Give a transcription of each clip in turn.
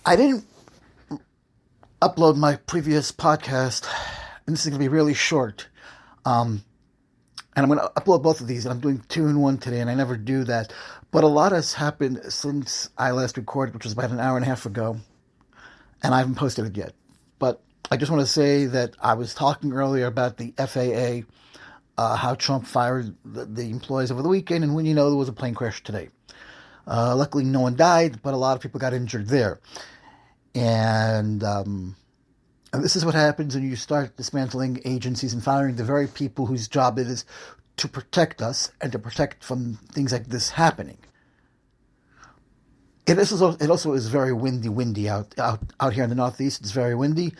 I didn't upload my previous podcast, and this is going to be really short. And I'm going to upload both of these, and I'm doing 2 in 1 today, and I never do that. But a lot has happened since I last recorded, which was about an hour and a half ago, and I haven't posted it yet. But I just want to say that I was talking earlier about the FAA, how Trump fired the employees over the weekend, and when you know there was a plane crash today. Luckily, no one died, but a lot of people got injured there. And this is what happens when you start dismantling agencies and firing the very people whose job it is to protect us and to protect from things like this happening. It also is very windy out here in the Northeast. It's very windy.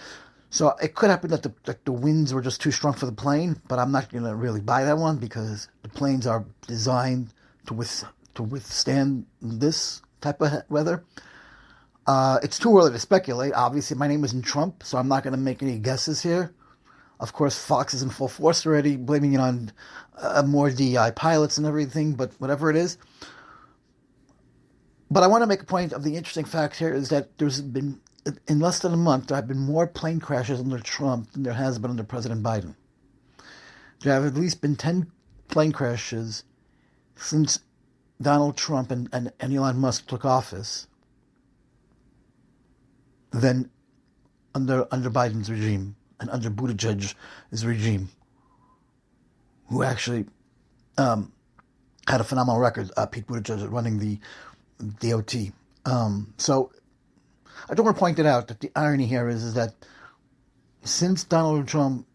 So it could happen that the winds were just too strong for the plane, but I'm not going to really buy that one because the planes are designed to withstand this type of weather. It's too early to speculate. Obviously, my name isn't Trump, so I'm not going to make any guesses here. Of course, Fox is in full force already, blaming it on more DEI pilots and everything, but whatever it is. But I want to make a point of the interesting fact here is that there's been, in less than a month, there have been more plane crashes under Trump than there has been under President Biden. There have at least been 10 plane crashes since Donald Trump and Elon Musk took office than under Biden's regime and under Buttigieg's regime, who actually had a phenomenal record, Pete Buttigieg running the DOT. So I don't want to point it out that the irony here is that since Donald Trump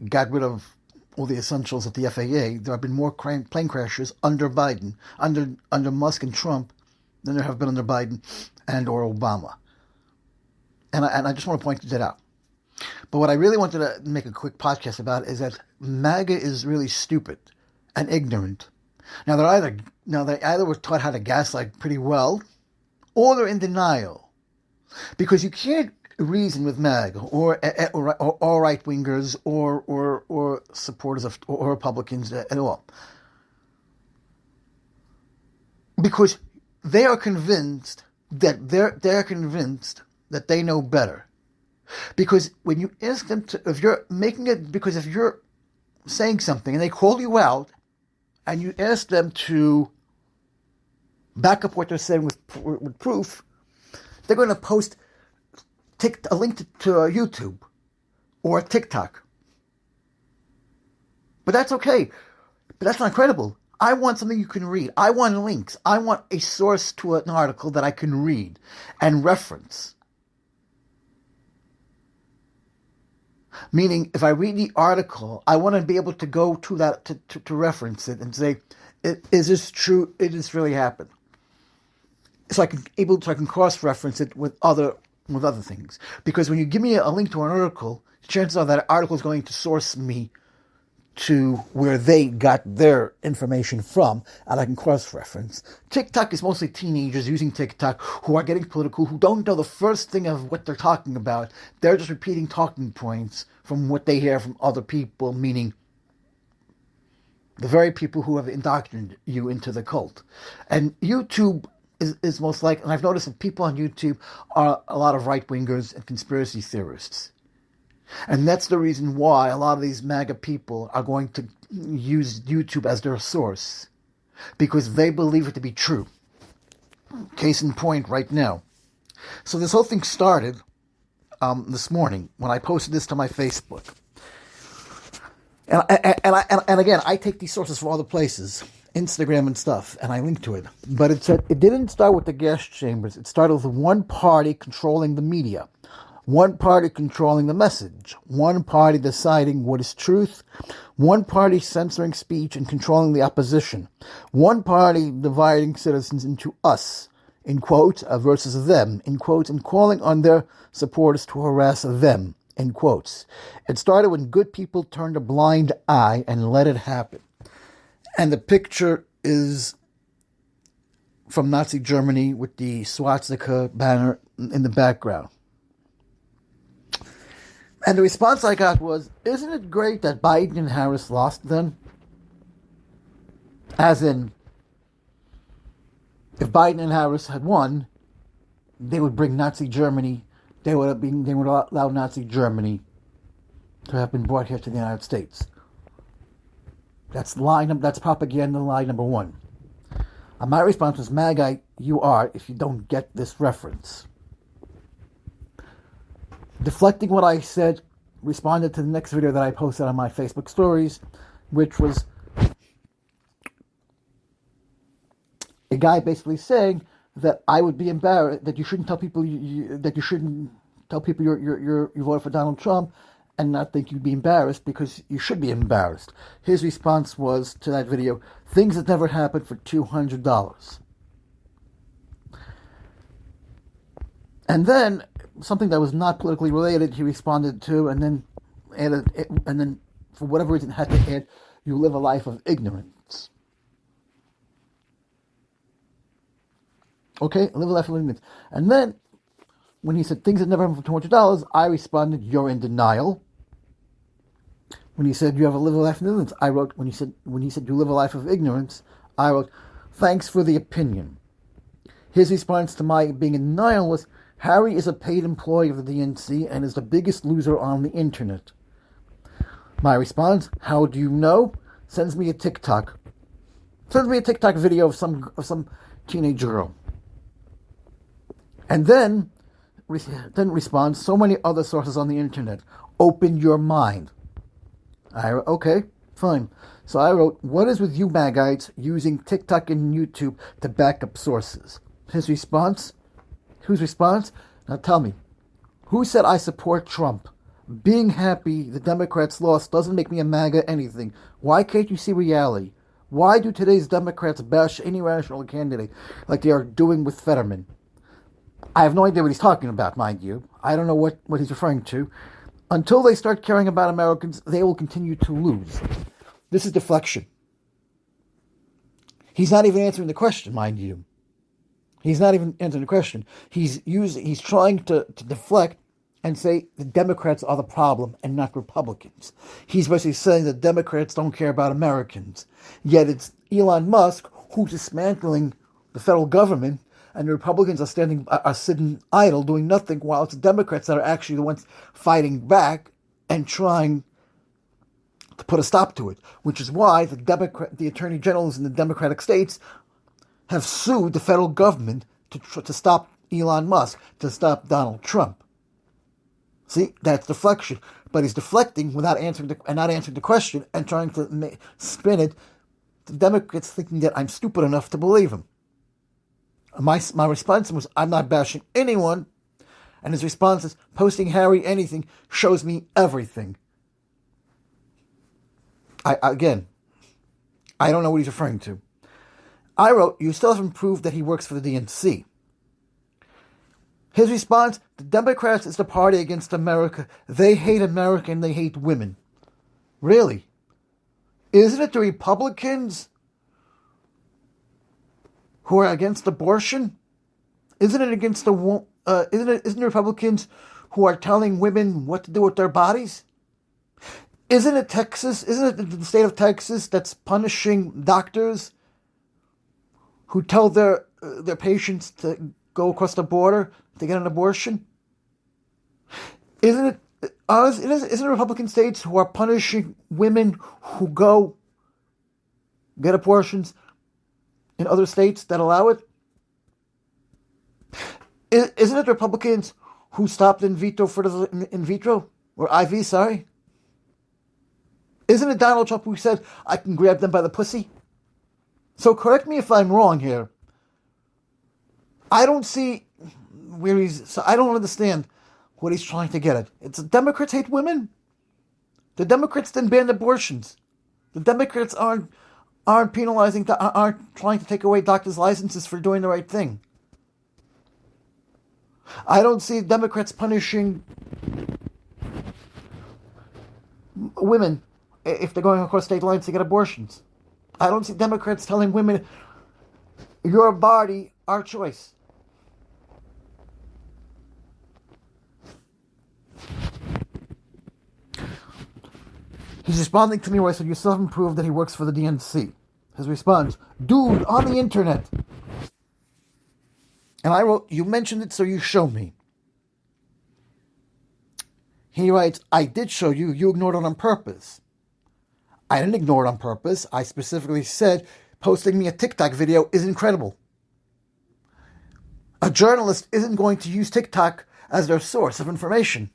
got rid of all the essentials at the FAA, there have been more plane crashes under Biden, under Musk and Trump, than there have been under Biden and or Obama. And I just want to point that out. But what I really wanted to make a quick podcast about is that MAGA is really stupid and ignorant. Now they either were taught how to gaslight pretty well, or they're in denial, because you can't reason with MAGA or right wingers or supporters of or Republicans at all, because they are convinced that they're convinced that they know better. Because when you ask them to, if you're saying something and they call you out, and you ask them to back up what they're saying with proof, they're going to post a link to YouTube or TikTok. But that's okay. But that's not credible. I want something you can read. I want links. I want a source to an article that I can read and reference. Meaning, if I read the article, I want to be able to go to that to reference it and say, "Is this true? It has really happened?" So I can cross-reference it with other things. Because when you give me a link to an article, chances are that article is going to source me to where they got their information from, and I can cross-reference. TikTok is mostly teenagers using TikTok who are getting political, who don't know the first thing of what they're talking about. They're just repeating talking points from what they hear from other people, meaning the very people who have indoctrinated you into the cult. And YouTube is most like, and I've noticed that people on YouTube are a lot of right-wingers and conspiracy theorists. And that's the reason why a lot of these MAGA people are going to use YouTube as their source, because they believe it to be true. Case in point right now. So this whole thing started this morning when I posted this to my Facebook. And again, I take these sources from other places, Instagram and stuff, and I link to it. But it said it didn't start with the gas chambers. It started with one party controlling the media. One party controlling the message, one party deciding what is truth, one party censoring speech and controlling the opposition, one party dividing citizens into us, in quotes, versus them, in quotes, and calling on their supporters to harass them, in quotes. It started when good people turned a blind eye and let it happen. And the picture is from Nazi Germany with the swastika banner in the background. And the response I got was, isn't it great that Biden and Harris lost then? As in, if Biden and Harris had won, they would bring Nazi Germany, they would allow Nazi Germany to have been brought here to the United States. That's propaganda lie number one. And my response was, Magite, you are, if you don't get this reference. Deflecting what I said, responded to the next video that I posted on my Facebook stories, which was a guy basically saying that I would be embarrassed, that you shouldn't tell people you voted for Donald Trump and not think you'd be embarrassed, because you should be embarrassed. His response was to that video, things that never happened for $200. And then something that was not politically related, he responded to, and then for whatever reason had to add, you live a life of ignorance. Okay, live a life of ignorance. And then, when he said things that never happened for $200, I responded, you're in denial. When he said you have a live a life of ignorance, I wrote, when he said you live a life of ignorance, I wrote, thanks for the opinion. His response to my being in denial was, Harry is a paid employee of the DNC and is the biggest loser on the internet. My response, how do you know? Sends me a TikTok video of some teenage girl. And then responds, so many other sources on the internet. Open your mind. I wrote, okay, fine. So I wrote, what is with you Magites using TikTok and YouTube to back up sources? His response, whose response? Now tell me, who said I support Trump? Being happy the Democrats lost doesn't make me a MAGA anything. Why can't you see reality? Why do today's Democrats bash any rational candidate like they are doing with Fetterman? I have no idea what he's talking about, mind you. I don't know what he's referring to. Until they start caring about Americans, they will continue to lose. This is deflection. He's not even answering the question, mind you. He's not even answering the question. He's trying to deflect and say the Democrats are the problem and not Republicans. He's basically saying that Democrats don't care about Americans. Yet it's Elon Musk who's dismantling the federal government, and the Republicans are sitting idle, doing nothing, while it's the Democrats that are actually the ones fighting back and trying to put a stop to it. Which is why the attorney generals in the Democratic states have sued the federal government to stop Elon Musk, to stop Donald Trump. See, that's deflection. But he's deflecting without answering the question and trying to spin it. The Democrats thinking that I'm stupid enough to believe him. My response was, I'm not bashing anyone. And his response is, posting Harry anything shows me everything. I don't know what he's referring to. I wrote, you still haven't proved that he works for the DNC. His response, the Democrats is the party against America. They hate America and they hate women. Really? Isn't it the Republicans who are against abortion? Isn't it against isn't the Republicans who are telling women what to do with their bodies? Isn't it Texas? Isn't it the state of Texas that's punishing doctors who tell their patients to go across the border to get an abortion? Isn't it Republican states who are punishing women who go get abortions in other states that allow it? Isn't it Republicans who stopped in vitro or IV? Sorry. Isn't it Donald Trump who said I can grab them by the pussy? So correct me if I'm wrong here. I don't see where I don't understand what he's trying to get at. It's the Democrats hate women. The Democrats didn't ban abortions. The Democrats aren't penalizing, aren't trying to take away doctors' licenses for doing the right thing. I don't see Democrats punishing women if they're going across state lines to get abortions. I don't see Democrats telling women, your body, our choice. He's responding to me where I said, you still haven't proved that he works for the DNC. His response, dude, on the internet. And I wrote, you mentioned it, so you show me. He writes, I did show you, you ignored it on purpose. I didn't ignore it on purpose. I specifically said posting me a TikTok video is incredible. A journalist isn't going to use TikTok as their source of information.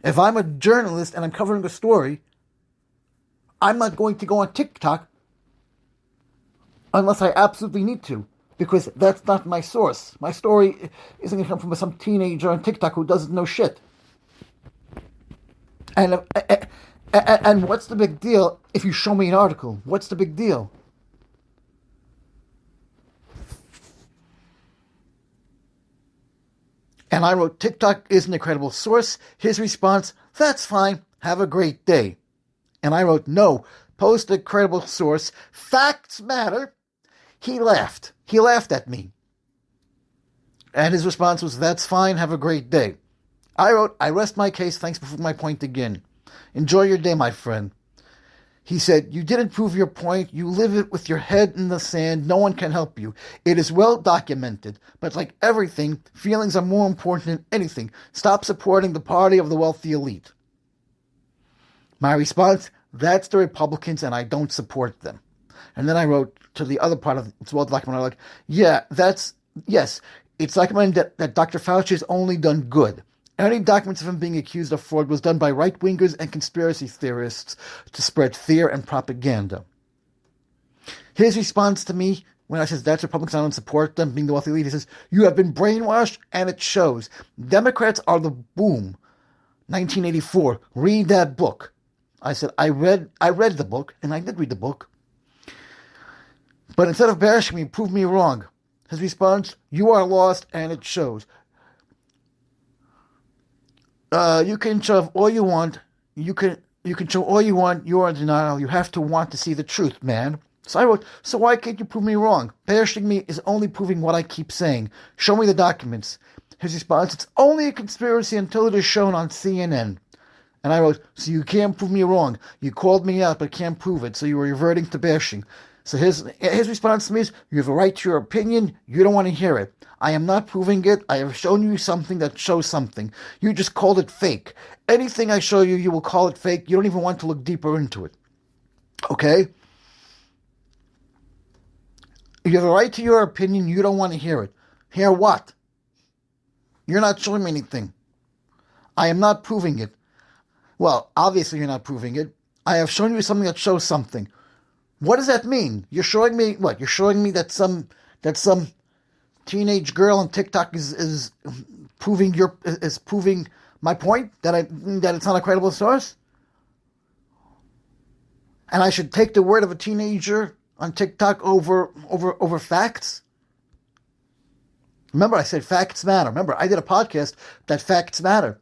If I'm a journalist and I'm covering a story, I'm not going to go on TikTok unless I absolutely need to, because that's not my source. My story isn't going to come from some teenager on TikTok who doesn't know shit. And what's the big deal if you show me an article? What's the big deal? And I wrote, TikTok is an incredible source. His response, that's fine. Have a great day. And I wrote, no, post a credible source. Facts matter. He laughed. He laughed at me. And his response was, that's fine. Have a great day. I wrote, I rest my case. Thanks for proving my point again. Enjoy your day, my friend. He said, you didn't prove your point. You live it with your head in the sand. No one can help you. It is well documented. But like everything, feelings are more important than anything. Stop supporting the party of the wealthy elite. My response, that's the Republicans and I don't support them. And then I wrote to the other part of it's well documented, like, yes, it's documented that Dr. Fauci has only done good. Any documents of him being accused of fraud was done by right-wingers and conspiracy theorists to spread fear and propaganda. His response to me, when I said that's Republicans, I don't support them, being the wealthy elite, he says, you have been brainwashed and it shows. Democrats are the boom. 1984. Read that book. I said, I read the book, and I did read the book. But instead of bashing me, prove me wrong. His response, you are lost and it shows. You can show all you want. You can show all you want. You are in denial. You have to want to see the truth, man. So I wrote, so why can't you prove me wrong? Bashing me is only proving what I keep saying. Show me the documents. His response, it's only a conspiracy until it is shown on CNN. And I wrote, so you can't prove me wrong. You called me out but can't prove it, so you were reverting to bashing. So his response to me is, you have a right to your opinion. You don't want to hear it. I am not proving it. I have shown you something that shows something. You just called it fake. Anything I show you, you will call it fake. You don't even want to look deeper into it. Okay? You have a right to your opinion. You don't want to hear it. Hear what? You're not showing me anything. I am not proving it. Well, obviously you're not proving it. I have shown you something that shows something. What does that mean? You're showing me what? You're showing me that some teenage girl on TikTok is proving my point that it's not a credible source, and I should take the word of a teenager on TikTok over facts. Remember, I said facts matter. Remember, I did a podcast that facts matter.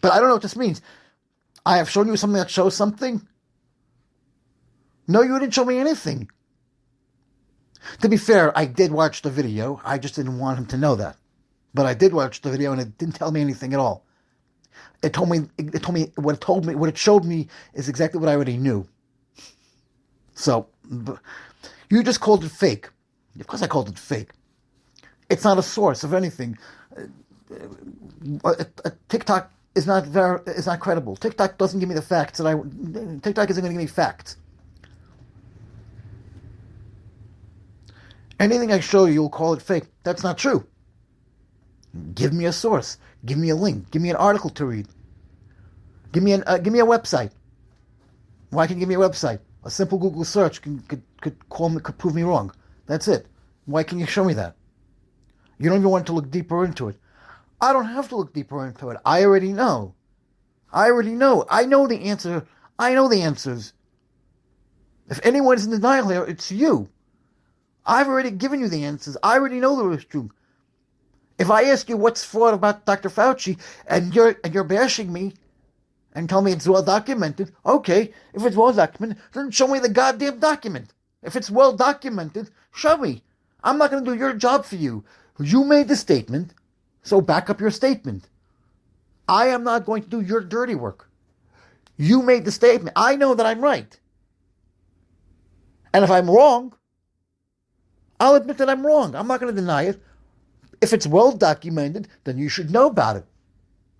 But I don't know what this means. I have shown you something that shows something? No, you didn't show me anything. To be fair, I did watch the video. I just didn't want him to know that. But I did watch the video and it didn't tell me anything at all. It told me what it showed me is exactly what I already knew. So, you just called it fake. Of course I called it fake. It's not a source of anything. TikTok is not credible. TikTok doesn't give me the facts TikTok isn't going to give me facts. Anything I show you, you'll call it fake. That's not true. Give me a source. Give me a link. Give me an article to read. Give me a website. Why can't you give me a website? A simple Google search could prove me wrong. That's it. Why can't you show me that? You don't even want to look deeper into it. I don't have to look deeper into it. I already know. I know the answer. I know the answers. If anyone's in denial here, it's you. I've already given you the answers. I already know the truth. If I ask you what's fraud about Dr. Fauci and you're bashing me and tell me it's well documented, okay, if it's well documented, then show me the goddamn document. If it's well documented, show me. I'm not going to do your job for you. You made the statement, so back up your statement. I am not going to do your dirty work. You made the statement. I know that I'm right. And if I'm wrong, I'll admit that I'm wrong. I'm not going to deny it. If it's well documented, then you should know about it.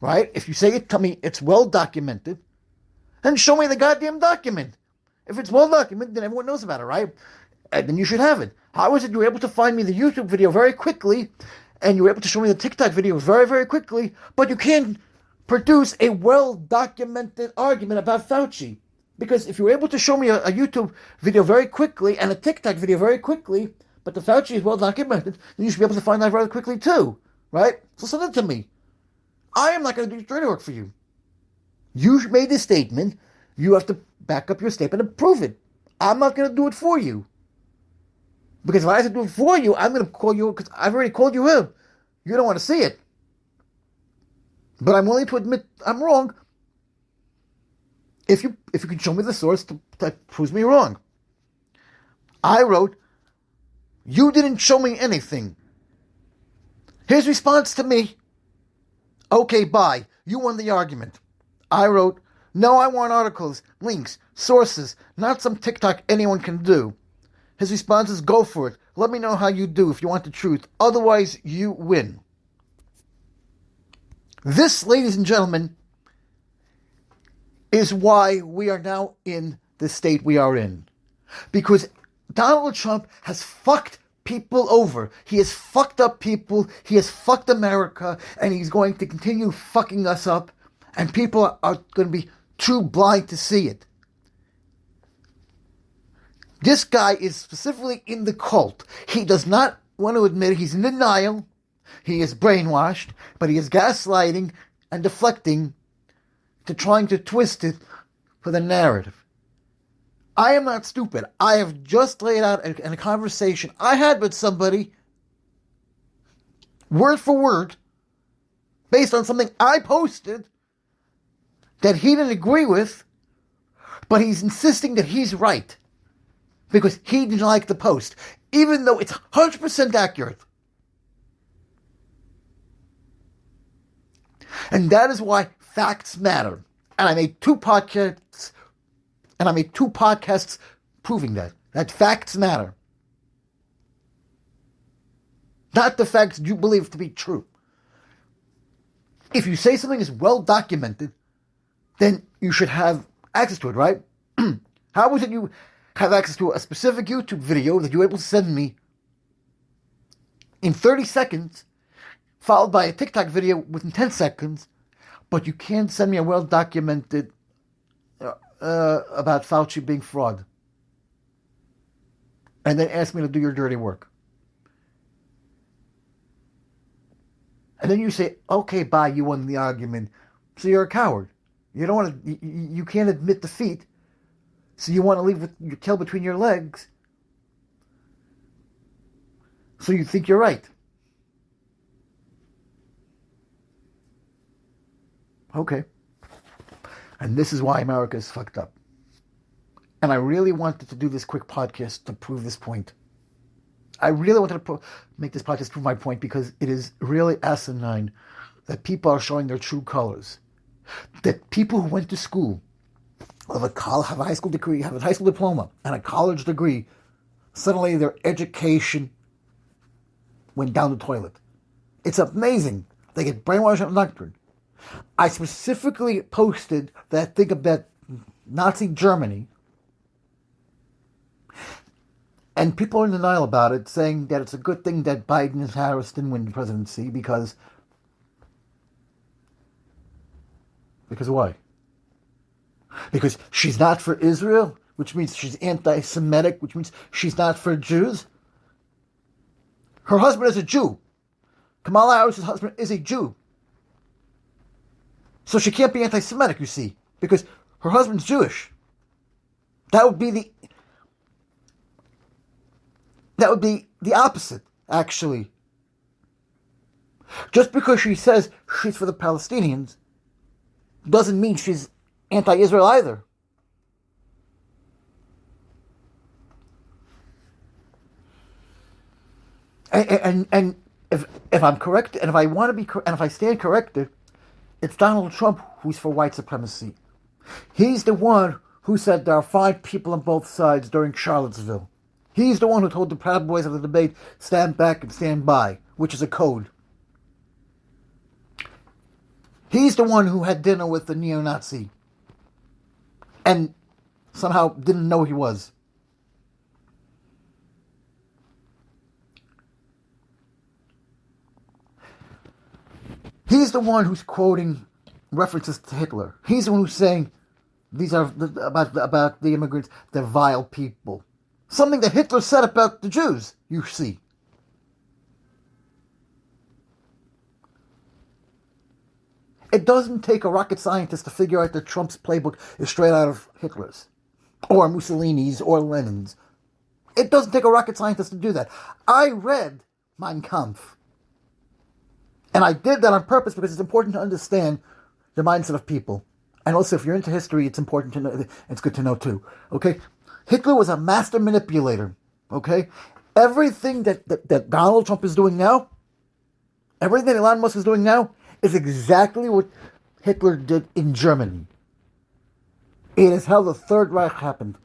Right? If you say it, tell me it's well documented, then show me the goddamn document. If it's well documented, then everyone knows about it, right? And then you should have it. How is it you were able to find me the YouTube video very quickly, and you were able to show me the TikTok video very, very quickly, but you can't produce a well-documented argument about Fauci? Because if you were able to show me a YouTube video very quickly and a TikTok video very quickly, but the Fauci is well-documented, then you should be able to find that very quickly too, right? So send it to me. I am not going to do dirty work for you. You made this statement. You have to back up your statement and prove it. I'm not going to do it for you. Because if I have to do it for you, I'm going to call you, because I've already called you in. You don't want to see it. But I'm willing to admit I'm wrong if you can show me the source that proves me wrong. I wrote, you didn't show me anything. His response to me, okay, bye. You won the argument. I wrote, no, I want articles, links, sources, not some TikTok anyone can do. His response is, go for it. Let me know how you do if you want the truth. Otherwise, you win. This, ladies and gentlemen, is why we are now in the state we are in. Because Donald Trump has fucked people over. He has fucked up people. He has fucked America. And he's going to continue fucking us up. And people are going to be too blind to see it. This guy is specifically in the cult. He does not want to admit it. He's in denial. He is brainwashed. But he is gaslighting and deflecting to trying to twist it for the narrative. I am not stupid. I have just laid out in a conversation I had with somebody, word for word, based on something I posted that he didn't agree with, but he's insisting that he's right because he didn't like the post, even though it's 100% accurate. And that is why facts matter. And I made two podcasts proving that facts matter. Not the facts you believe to be true. If you say something is well documented, then you should have access to it, right? How is it you have access to a specific YouTube video that you were able to send me in 30 seconds, followed by a TikTok video within 10 seconds, but you can't send me a well-documented about Fauci being fraud, and then ask me to do your dirty work? And then you say, okay, bye, you won the argument. So you're a coward. You don't want to. You can't admit defeat. So you want to leave with your tail between your legs. So you think you're right. Okay. And this is why America is fucked up. And I really wanted to do this quick podcast to prove this point. I really wanted to make this podcast prove my point because it is really asinine that people are showing their true colors. That people who went to school, have a high school degree, have a high school diploma, and a college degree, suddenly their education went down the toilet. It's amazing. They get brainwashed and indoctrinated. I specifically posted that thing about Nazi Germany, and people are in denial about it, saying that it's a good thing that Biden and Harris didn't win the presidency because why? Because she's not for Israel, which means she's anti-Semitic, which means she's not for Jews. Her husband is a Jew. Kamala Harris' husband is a Jew. So she can't be anti-Semitic, you see, because her husband's Jewish. That would be the opposite, actually. Just because she says she's for the Palestinians doesn't mean she's anti-Israel either. And if I'm correct, and if I want to be, and if I stand corrected, it's Donald Trump who's for white supremacy. He's the one who said there are fine people on both sides during Charlottesville. He's the one who told the Proud Boys of the debate, stand back and stand by, which is a code. He's the one who had dinner with the neo-Nazi and somehow didn't know he was. He's the one who's quoting references to Hitler. He's the one who's saying these are about the immigrants, they're vile people. Something that Hitler said about the Jews, you see. It doesn't take a rocket scientist to figure out that Trump's playbook is straight out of Hitler's, or Mussolini's, or Lenin's. It doesn't take a rocket scientist to do that. I read Mein Kampf. And I did that on purpose because it's important to understand the mindset of people. And also, if you're into history, it's important to know. It's good to know too. Okay, Hitler was a master manipulator. Okay, everything that Donald Trump is doing now, everything that Elon Musk is doing now, is exactly what Hitler did in Germany. It is how the Third Reich happened.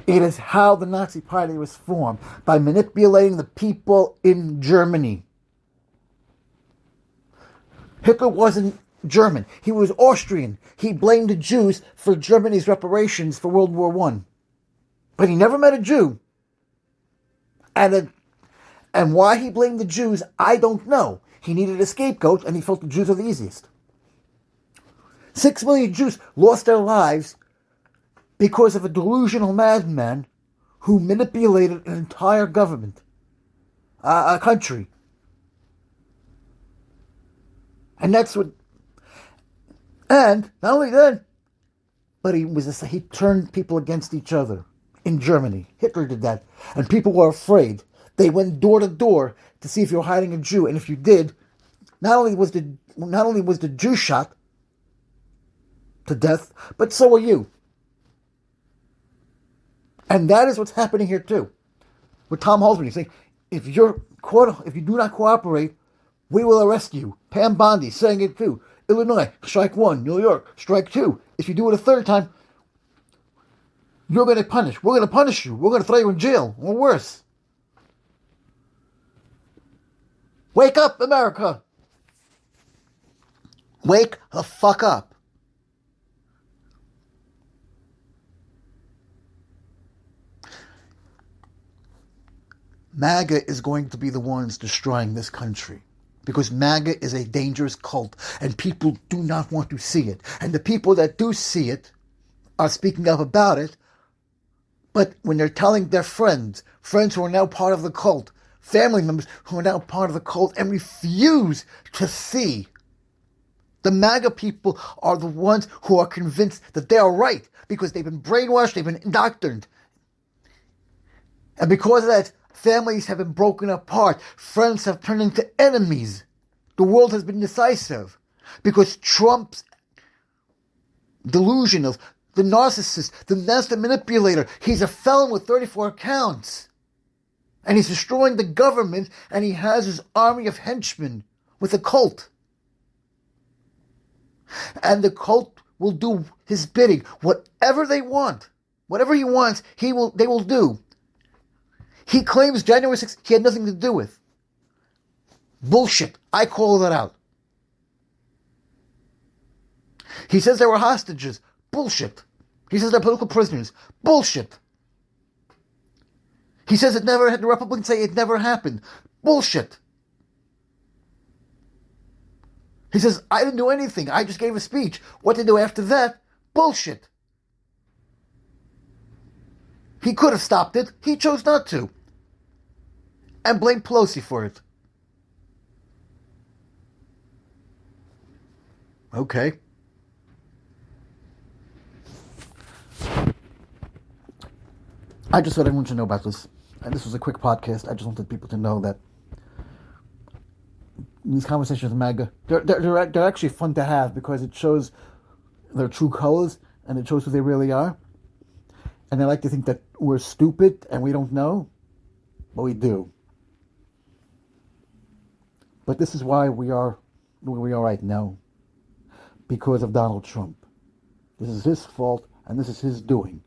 It is how the Nazi Party was formed, by manipulating the people in Germany. Hitler wasn't German. He was Austrian. He blamed the Jews for Germany's reparations for World War I. But he never met a Jew. And why he blamed the Jews, I don't know. He needed a scapegoat, and he felt the Jews are the easiest. 6 million Jews lost their lives because of a delusional madman who manipulated an entire government, a country. And that's what... And not only that, but he turned people against each other in Germany. Hitler did that. And people were afraid. They went door to door to see if you were hiding a Jew. And if you did, not only was the Jew shot to death, but so were you. And that is what's happening here too. With Tom Halsman, he's saying, if you do not cooperate, we will arrest you. Pam Bondi saying it too. Illinois, strike one. New York, strike two. If you do it a third time, you're going to punish. We're going to punish you. We're going to throw you in jail, or worse. Wake up, America. Wake the fuck up. MAGA is going to be the ones destroying this country. Because MAGA is a dangerous cult, and people do not want to see it. And the people that do see it are speaking up about it, but when they're telling their friends who are now part of the cult, family members who are now part of the cult, and refuse to see, the MAGA people are the ones who are convinced that they are right, because they've been brainwashed, they've been indoctrinated. And because of that, families have been broken apart. Friends have turned into enemies. The world has been decisive. Because Trump's delusion of the narcissist, the master manipulator, he's a felon with 34 counts. And he's destroying the government, and he has his army of henchmen with a cult. And the cult will do his bidding. Whatever they want, whatever he wants, they will do. He claims January 6th he had nothing to do with. Bullshit. I call that out. He says there were hostages. Bullshit. He says they're political prisoners. Bullshit. He says the Republicans say it never happened. Bullshit. He says, I didn't do anything. I just gave a speech. What to do after that? Bullshit. He could have stopped it. He chose not to. And blamed Pelosi for it. Okay. I just thought everyone should know about this. And this was a quick podcast. I just wanted people to know that these conversations with MAGA, they're actually fun to have, because it shows their true colors and it shows who they really are. And they like to think that we're stupid and we don't know, but we do. But this is why we are where we are right now, because of Donald Trump. This is his fault, and this is his doing.